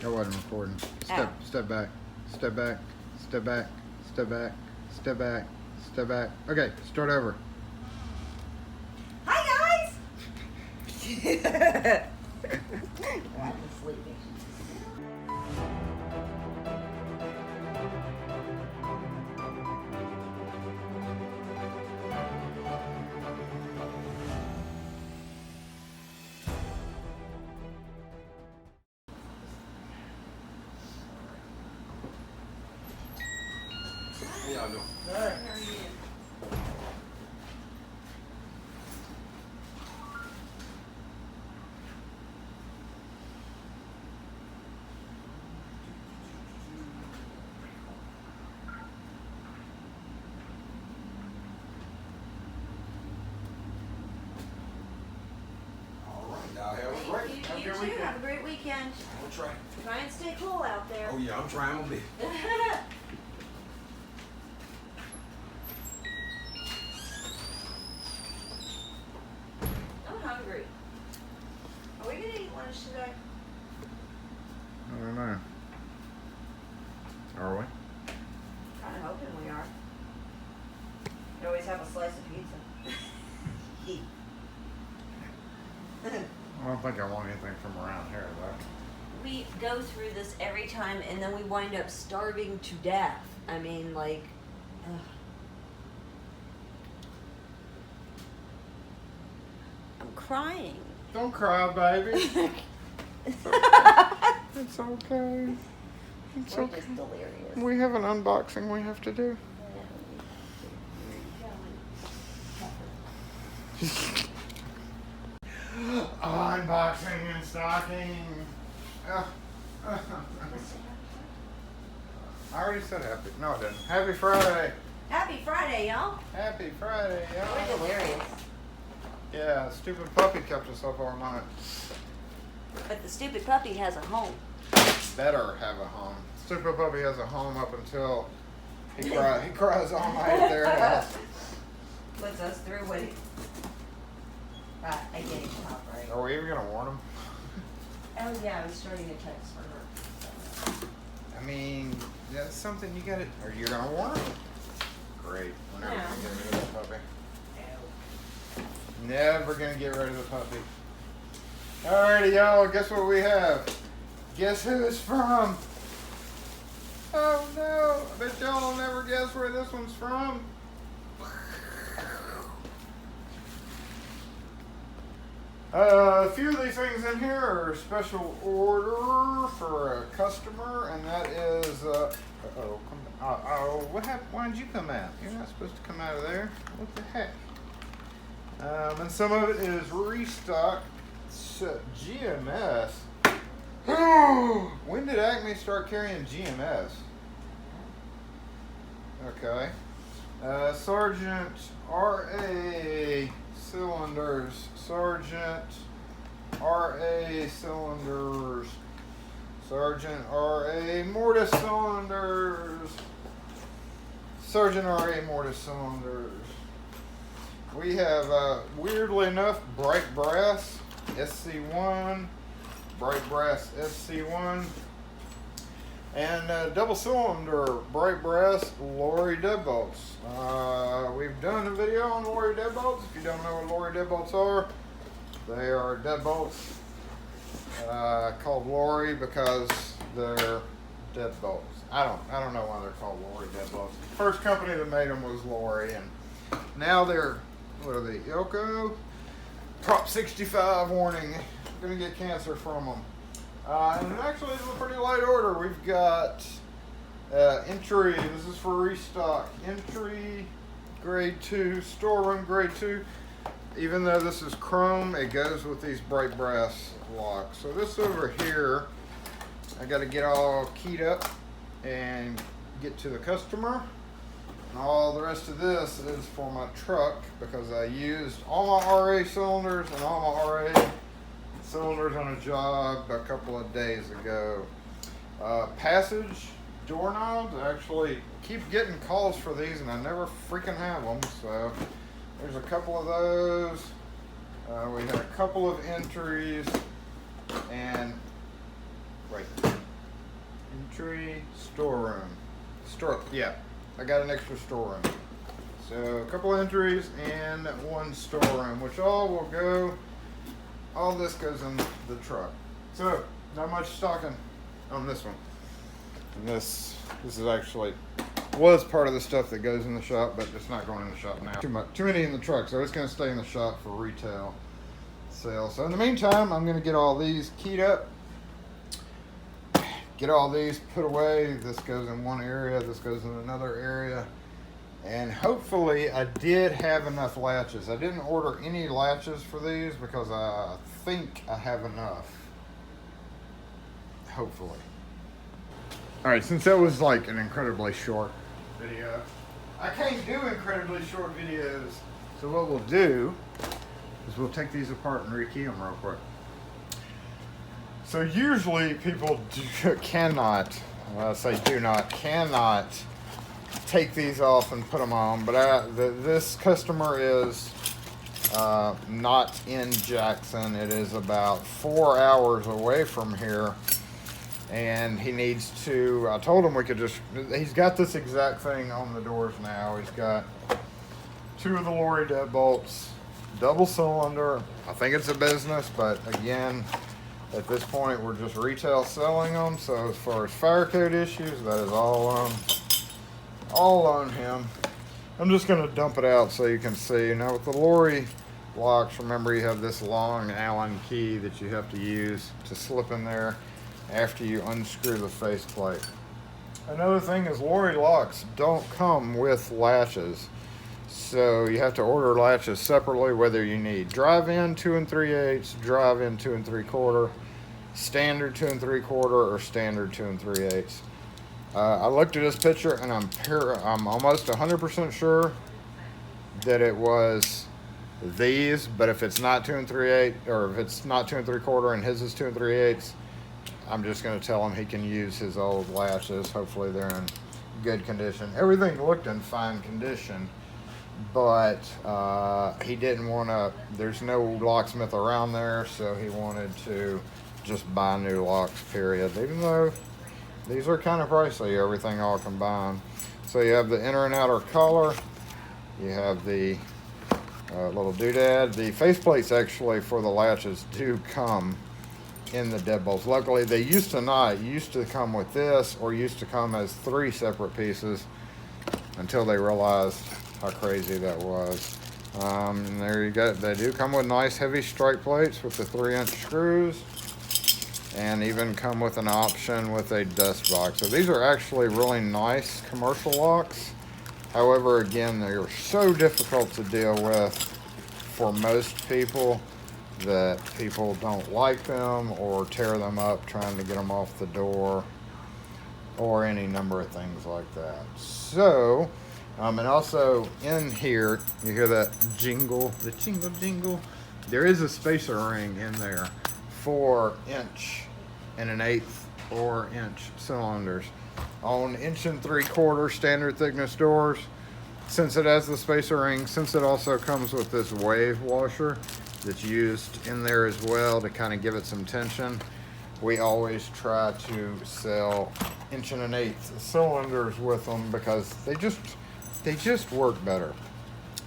I wasn't recording. Step back. Step back. Step back. Step back. Step back. Step back. Okay, start over. Hi guys! I'm sleeping. How y'all doing? Hey. All right, y'all have a great. You Have a too. good weekend. Have a great weekend. We'll try. Try and stay cool out there. Oh yeah, I'm trying my best. I'm hungry. Are we gonna eat lunch today? I don't know. Are we? Kind of hoping we are. We always have a slice of pizza. I don't think I want anything from around here, though. We go through this every time, and then we wind up starving to death. I mean, like, ugh. I'm crying. Don't cry, baby. It's okay. It's We're okay. just delirious. We have an unboxing we have to do. Unboxing and stocking. I already said happy. No, I didn't. Happy Friday. Happy Friday, y'all. Happy Friday, We're y'all. delirious. Yeah, stupid puppy kept us up all night. But the stupid puppy has a home. Better have a home. Stupid puppy has a home up until he cries all night at their house. Puts us through what he... I get it, top right. Are we even gonna warn him? Oh yeah, I was starting a text for her. I mean, that's something you gotta. Are you gonna warn him? Great. We're never No. gonna get rid of that puppy. Never gonna get rid of the puppy. Alrighty, y'all. Guess what we have? Guess who it's from? Oh no! I bet y'all will never guess where this one's from. A few of these things in here are special order for a customer, and that is, what happened? Why did you come out? You're not supposed to come out of there. What the heck? And some of it is restock. It's, GMS. When did Acme start carrying GMS? Okay. Sergeant RA cylinders. Sergeant RA cylinders. Sergeant RA mortise cylinders. Sergeant RA mortise cylinders. We have, weirdly enough, bright brass SC1, bright brass SC1, and double cylinder bright brass Lorry deadbolts. We've done a video on Lorry deadbolts. If you don't know what Lorry deadbolts are, they are deadbolts called Lorry because they're deadbolts. I don't know why they're called Lorry deadbolts. The first company that made them was Lorry, and now they're, what are they, Ilco? Prop 65 warning. Gonna get cancer from them. And actually, it's a pretty light order. We've got entry. This is for restock. Entry grade 2, storeroom grade 2. Even though this is chrome, it goes with these bright brass locks. So this over here, I got to get all keyed up and get to the customer. And all the rest of this is for my truck because I used all my RA cylinders and all my RA cylinders on a job a couple of days ago. Passage doorknobs. I actually keep getting calls for these and I never freaking have them. So there's a couple of those. We had a couple of entries and wait. entry storeroom. Yeah, I got an extra storeroom. So a couple entries and one storeroom, which all this goes in the truck. So not much stocking on this one. And this is actually was part of the stuff that goes in the shop, but it's not going in the shop now. Too many in the truck, so it's going to stay in the shop for retail sale. So in the meantime, I'm going to get all these keyed up, get all these put away. This goes in one area, this goes in another area, and hopefully I did have enough latches. I didn't order any latches for these because I think I have enough, hopefully. All right, since that was like an incredibly short video, I can't do incredibly short videos. So what we'll do is we'll take these apart and rekey them real quick. So usually people cannot take these off and put them on, but this customer is not in Jackson. It is about 4 hours away from here. And he needs to, I told him we could he's got this exact thing on the doors now. He's got 2 of the Lorry deadbolts, double cylinder. I think it's a business, but again, at this point, we're just retail selling them. So as far as fire code issues, that is all on him. I'm just gonna dump it out so you can see. Now with the Lorry locks, remember you have this long Allen key that you have to use to slip in there after you unscrew the faceplate. Another thing is Lorry locks don't come with latches. So you have to order latches separately, whether you need drive-in 2 3/8, drive-in 2 3/4, standard 2 3/4, or standard 2 3/8. I looked at this picture and I'm almost 100% sure that it was these, but if it's not 2 3/8, or if it's not 2 3/4 and his is 2 3/8, I'm just going to tell him he can use his old latches. Hopefully they're in good condition. Everything looked in fine condition, but he didn't want to, there's no locksmith around there, so he wanted to just buy new locks, period. Even though these are kind of pricey, everything all combined. So you have the inner and outer collar. You have the little doodad. The faceplates actually for the latches do come in the deadbolts. Luckily, they used to not. Used to come with this, or used to come as 3 separate pieces, until they realized how crazy that was. And there you go. They do come with nice heavy strike plates with the 3-inch screws, and even come with an option with a dust box. So these are actually really nice commercial locks. However, again, they are so difficult to deal with for most people that people don't like them or tear them up trying to get them off the door, or any number of things like that. So, and also in here, you hear that jingle, the jingle jingle. There is a spacer ring in there for 1 1/8 or inch cylinders. On 1 3/4 standard thickness doors, since it has the spacer ring, since it also comes with this wave washer that's used in there as well to kind of give it some tension, we always try to sell 1 1/8 cylinders with them because they just work better.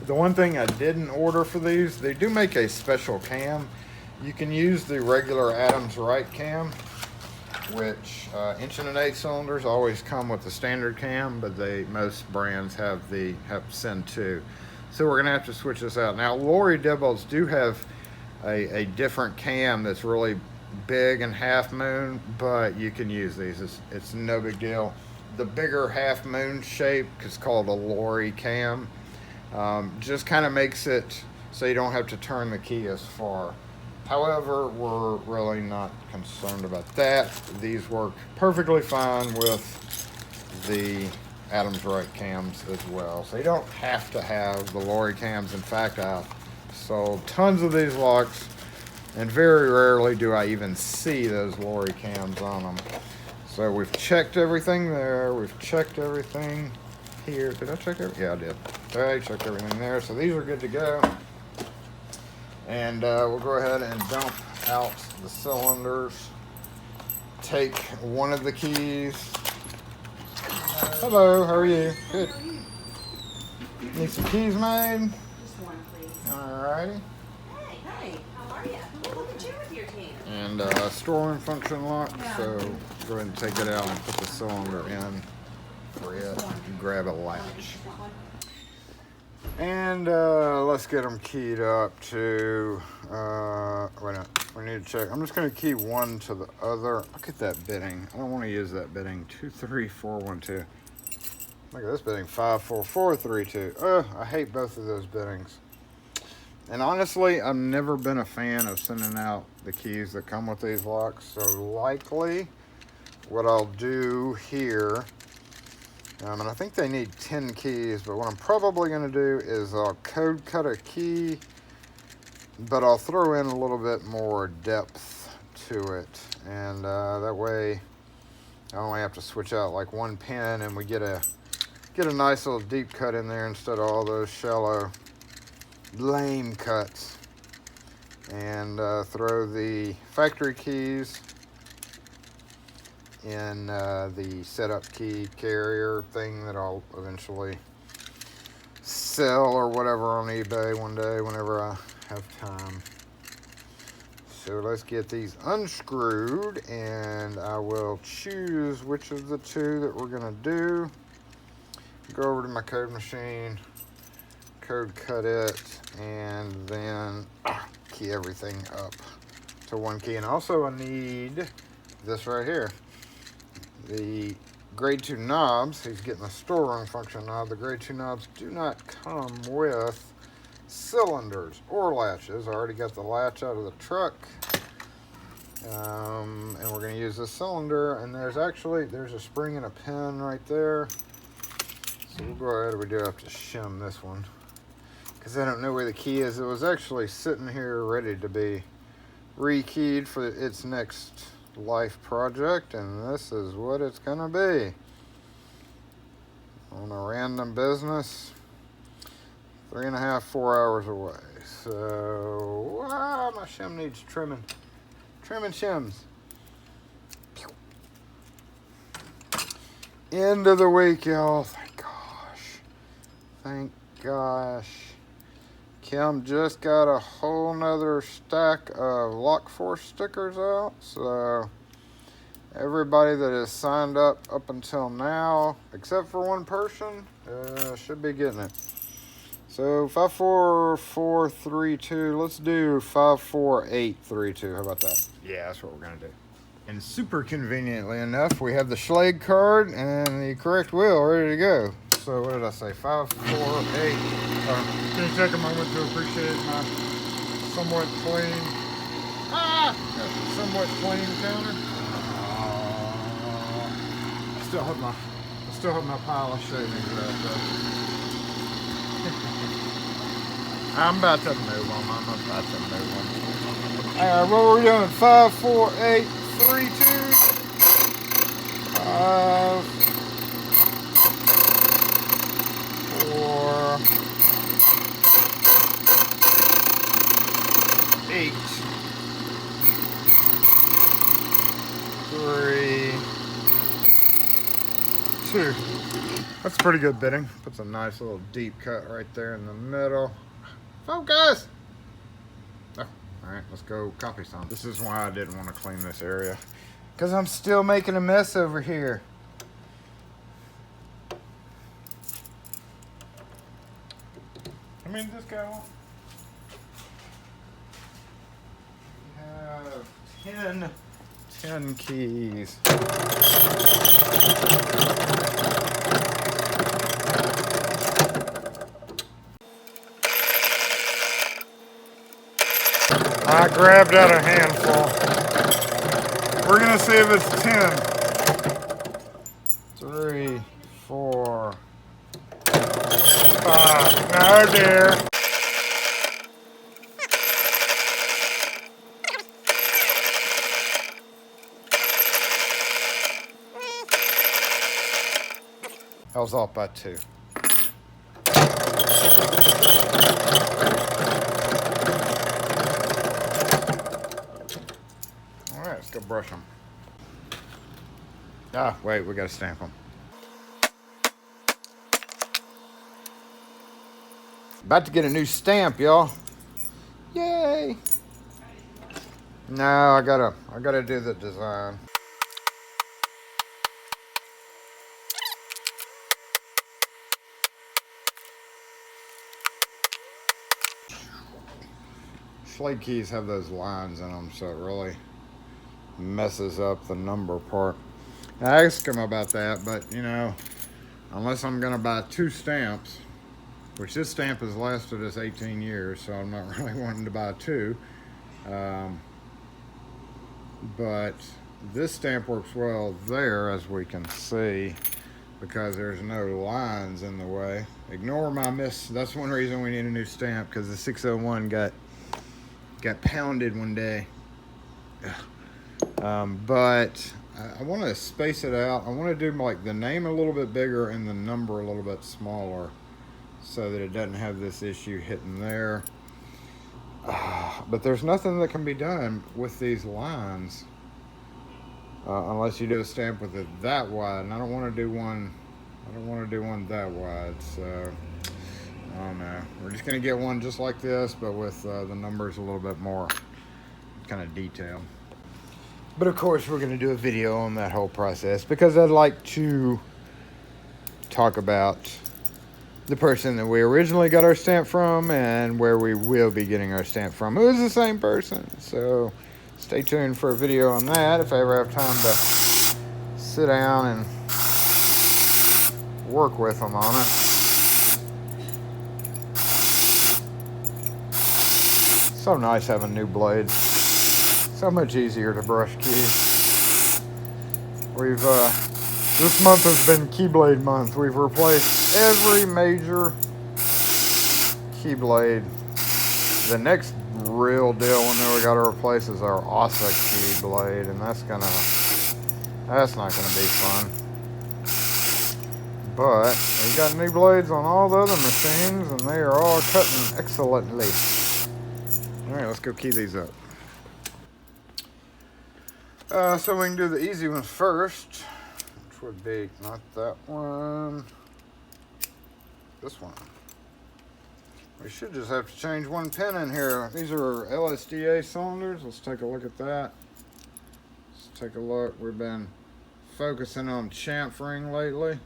The one thing I didn't order for these, they do make a special cam. You can use the regular Adams Wright cam, which 1 1/8 cylinders always come with the standard cam, but most brands have send 2. So we're gonna have to switch this out. Now Lorry deadbolts do have a different cam that's really big and half moon, but you can use these. It's no big deal. The bigger half moon shape is called a Lorry cam. Just kind of makes it so you don't have to turn the key as far. However, we're really not concerned about that. These work perfectly fine with the Adams Wright cams as well. So you don't have to have the Lorry cams. In fact, I've sold tons of these locks, and very rarely do I even see those Lorry cams on them. So we've checked everything there. We've checked everything here. Did I check everything? Yeah, I did. Okay, checked everything there. So these are good to go. And we'll go ahead and dump out the cylinders. Take one of the keys Hello, how are you? Good. Need some keys made? Just one, please. Alrighty. Hey, hey, how are you? Look at you with your team. And storing function lock, so go ahead and take it out and put the cylinder in for it and grab a latch. And let's get them keyed up to, wait a minute, we need to check. I'm just going to key one to the other. Look at that bitting. I don't want to use that bitting. 23412. Look at this bitting, 54432. I hate both of those bittings. And honestly, I've never been a fan of sending out the keys that come with these locks. So likely what I'll do here, and I think they need 10 keys, but what I'm probably going to do is I'll code cut a key, but I'll throw in a little bit more depth to it. And that way I only have to switch out like one pin and we get a nice little deep cut in there instead of all those shallow lame cuts. And throw the factory keys in the setup key carrier thing that I'll eventually sell or whatever on eBay one day whenever I have time. So let's get these unscrewed and I will choose which of the two that we're gonna do. Go over to my code machine, code cut it, and then key everything up to one key. And also I need this right here, the grade 2 knobs. He's getting a storing function knob. The grade 2 knobs do not come with cylinders or latches. I already got the latch out of the truck, and we're going to use this cylinder. And there's a spring and a pin right there. So we'll go ahead. We do have to shim this one because I don't know where the key is. It was actually sitting here ready to be rekeyed for its next life project, and this is what it's gonna be on a random business 3.5 4 hours away. So my shim needs trimming shims. End of the week, y'all. Thank gosh. Kim just got a whole nother stack of Lock Force stickers out. So everybody that has signed up until now, except for one person, should be getting it. So 54432, let's do 54832. How about that? Yeah, that's what we're gonna do. And super conveniently enough, we have the Schlage card and the correct wheel ready to go. So what did I say? 548. Can you take a moment to appreciate my somewhat clean counter? I still have my pile of shavings out there. I'm about to move on. Alright, what we're doing? 54832. 5, 4, 8, 3, 2. That's pretty good bitting. Puts a nice little deep cut right there in the middle. Focus! Oh, alright, let's go copy some. This is why I didn't want to clean this area, because I'm still making a mess over here. I mean, this guy won't. We have 10 keys. I grabbed out a handful. We're gonna see if it's 10. 3, 4, 5. No, dear. I was off by 2. All right, let's go brush them. Ah, wait, we gotta stamp them. About to get a new stamp, y'all. Yay! No, I gotta do the design. Slate keys have those lines in them, so it really messes up the number part. I asked him about that, but you know, unless I'm gonna buy 2 stamps, which this stamp has lasted us 18 years, so I'm not really wanting to buy 2. But this stamp works well there, as we can see, because there's no lines in the way. Ignore my miss. That's one reason we need a new stamp, because the 601 got pounded one day. But I want to space it out. I want to do like the name a little bit bigger and the number a little bit smaller, so that it doesn't have this issue hitting there. But there's nothing that can be done with these lines unless you do a stamp with it that wide, and I don't want to do one that wide, so I don't know. We're just gonna get one just like this, but with the numbers a little bit more kind of detailed. But of course we're gonna do a video on that whole process, because I'd like to talk about the person that we originally got our stamp from and where we will be getting our stamp from, who is the same person. So stay tuned for a video on that if I ever have time to sit down and work with them on it. So nice having new blades. So much easier to brush keys. We've this month has been Keyblade month. We've replaced every major Keyblade. The next real deal one that we got to replace is our Asa Keyblade, and that's not gonna be fun. But we got new blades on all the other machines, and they are all cutting excellently. All right, let's go key these up. So we can do the easy ones first, which would be not that one, this one. We should just have to change one pin in here. These are LSDA cylinders. Let's take a look at that. Let's take a look. We've been focusing on chamfering lately.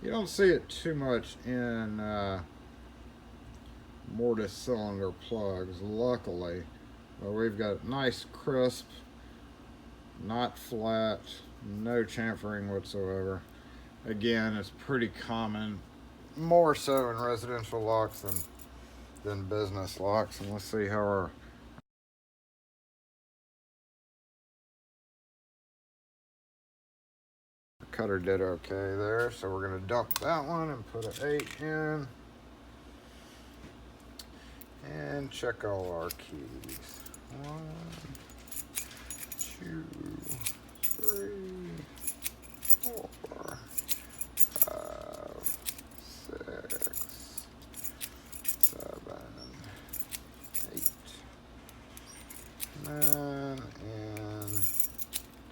You don't see it too much in mortise cylinder plugs, luckily. But we've got nice crisp, not flat, no chamfering whatsoever. Again, it's pretty common, more so in residential locks than business locks. And let's see how our cutter did okay there. So we're gonna dump that one and put an 8 in. And check all our keys. 1, 2, 3, 4, 5, 6, 7, 8, 9, and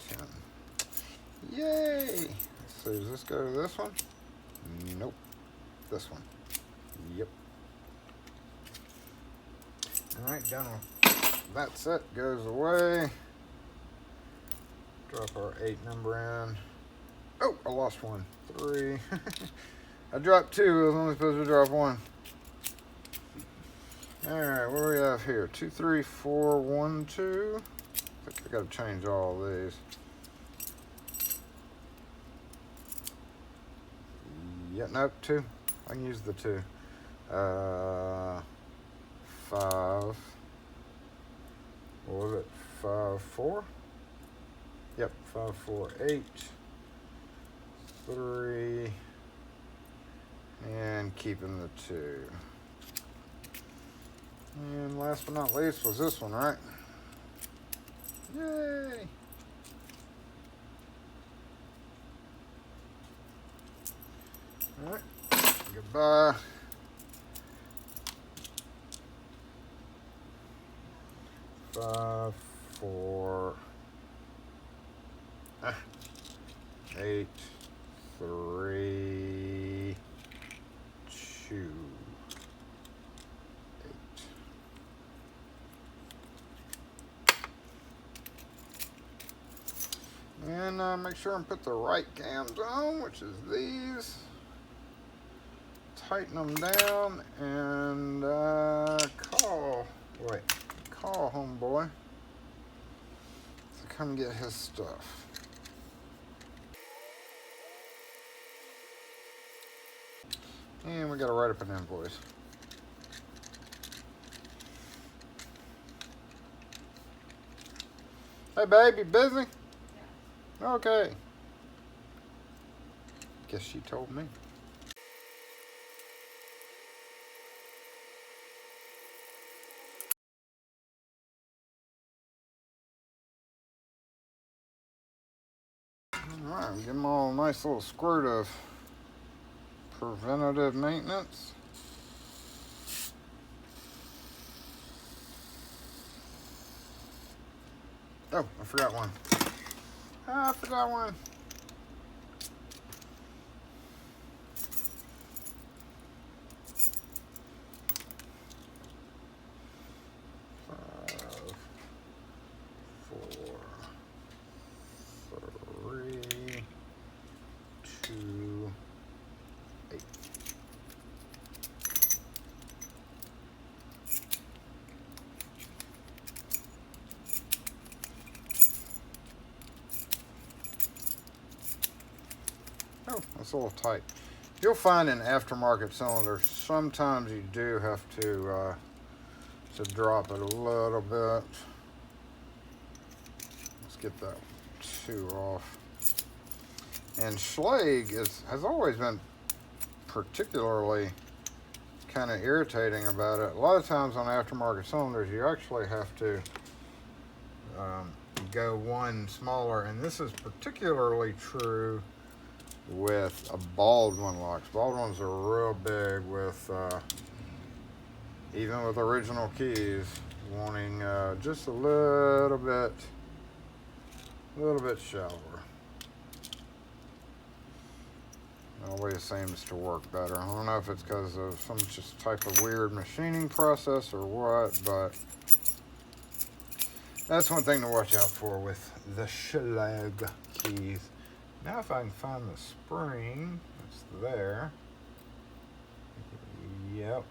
10. Yay! Let's see, does this go to this one? Nope. This one. Yep. Alright, done with that set, goes away. Drop our 8 number in. Oh, I lost one. 3. I dropped 2, I was only supposed to drop 1. Alright, what do we have here? 2, 3, 4, 1, 2. I think I gotta change all these. Yeah, nope, 2. I can use the 2. 5. What was it? 5, 4? Yep, 5, 4, 8. 3. And keeping the 2. And last but not least was this one, right? Yay! Alright, goodbye. Five, 4, 8, 3, 2. make sure and put the right cams on, which is these. Tighten them down and call homeboy to come get his stuff. And we got to write up an invoice. Hey babe, you busy? Yeah. Okay. Guess she told me. Alright, give them all a nice little squirt of preventative maintenance. Oh, I forgot one. I forgot one. Oh, that's a little tight. You'll find in aftermarket cylinders, sometimes you do have to drop it a little bit. Let's get that two off. And Schlage has always been particularly kind of irritating about it. A lot of times on aftermarket cylinders, you actually have to go one smaller, and this is particularly true with a Baldwin locks. Baldwins are real big with, even with original keys, wanting just a little bit shallower. Always seems to work better. I don't know if it's because of some just type of weird machining process or what, but that's one thing to watch out for with the Schlage keys. Now if I can find the spring, it's there. Yep.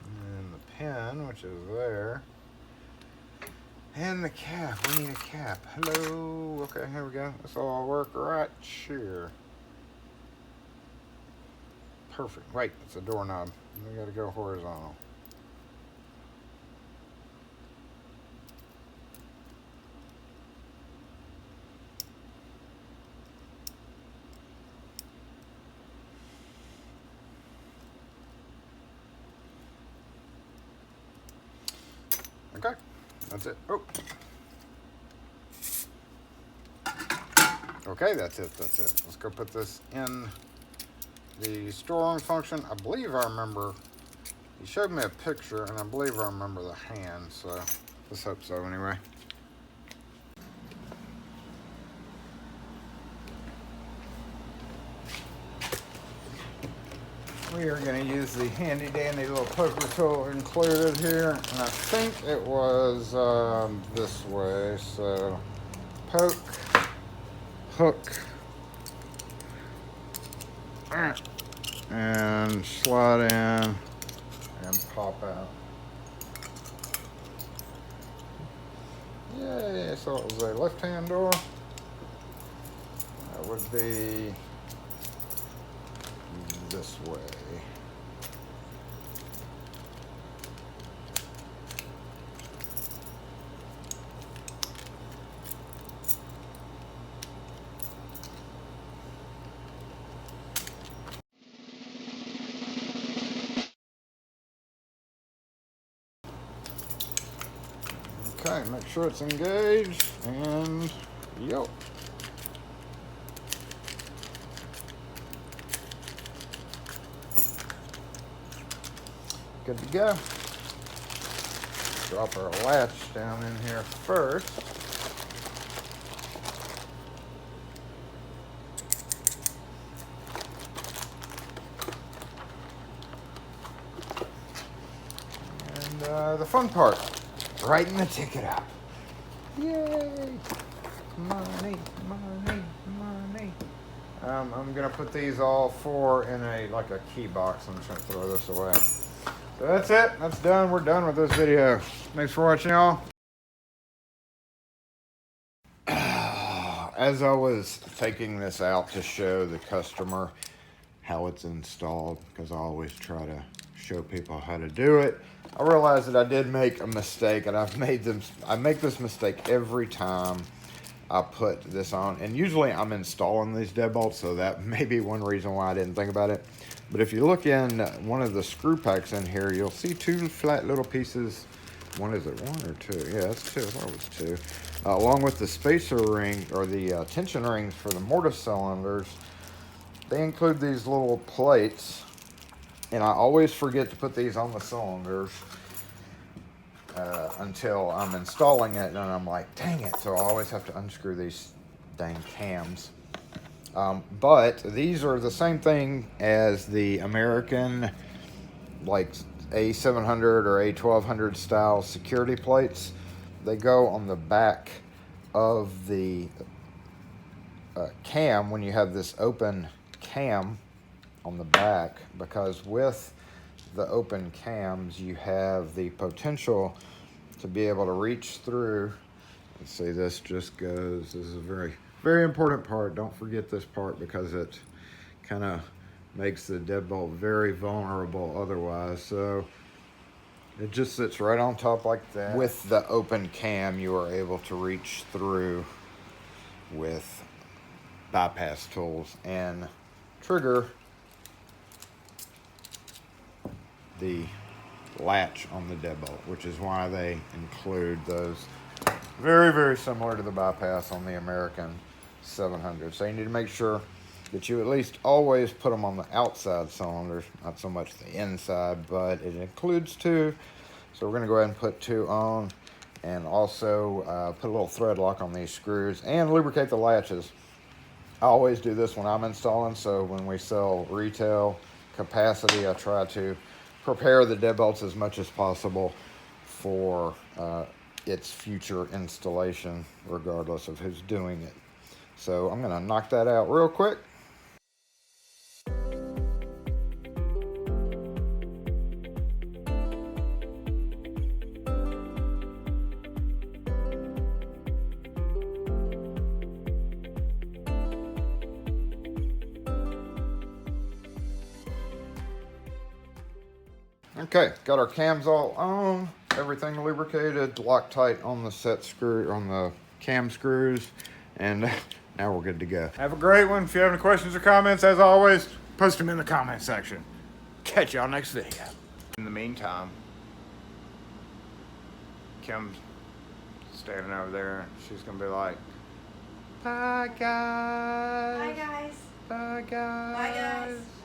And the pin, which is there. And the cap, we need a cap. Hello, okay, here we go. This will all work right here. Perfect, wait, it's a doorknob. We gotta go horizontal. Okay, that's it. Oh. Okay, that's it. Let's go put this in the storeroom function. I believe I remember, he showed me a picture, and I believe I remember the hand, so let's hope so anyway. We are going to use the handy dandy little poker tool included here, and I think it was this way. So poke, hook, and slide in and pop out. Yay, so it was a left-hand door. That would be this way. Okay, make sure it's engaged, and yep. Good to go. Drop our latch down in here first. And the fun part, writing the ticket up. Yay! Money, money, money. I'm gonna put these all four in a key box. I'm just gonna throw this away. So that's it. That's done. We're done with this video. Thanks for watching, y'all. As I was taking this out to show the customer how it's installed, because I always try to show people how to do it, I realized that I did make a mistake, and I make this mistake every time I put this on. And usually I'm installing these deadbolts, so that may be one reason why I didn't think about it. But if you look in one of the screw packs in here, you'll see two flat little pieces. Is it one or two? Yeah, that's two. I thought it was two. Along with the spacer ring, or the tension rings for the mortise cylinders. They include these little plates, and I always forget to put these on the cylinders until I'm installing it, and I'm like, dang it. So I always have to unscrew these dang cams. But these are the same thing as the American, like A700 or A1200 style security plates. They go on the back of the cam when you have this open cam on the back, because with the open cams you have the potential to be able to reach through. Let's see, this just goes, this is a very, very important part. Don't forget this part, because it kind of makes the deadbolt very vulnerable otherwise. So it just sits right on top like that. With the open cam, you are able to reach through with bypass tools and trigger the latch on the deadbolt, which is why they include those. Very, very similar to the bypass on the American 700. So you need to make sure that you at least always put them on the outside cylinders, not so much the inside, but it includes two. So we're going to go ahead and put two on, and also put a little thread lock on these screws and lubricate the latches. I always do this when I'm installing, so when we sell retail capacity, I try to prepare the deadbolts as much as possible for its future installation, regardless of who's doing it. So I'm going to knock that out real quick. Okay, got our cams all on, everything lubricated, Loctite on the set screw, on the cam screws, and now we're good to go. Have a great one. If you have any questions or comments, as always, post them in the comment section. Catch y'all next video. In the meantime, Kim's standing over there. She's gonna be like, bye guys. Bye guys. Bye guys. Bye guys.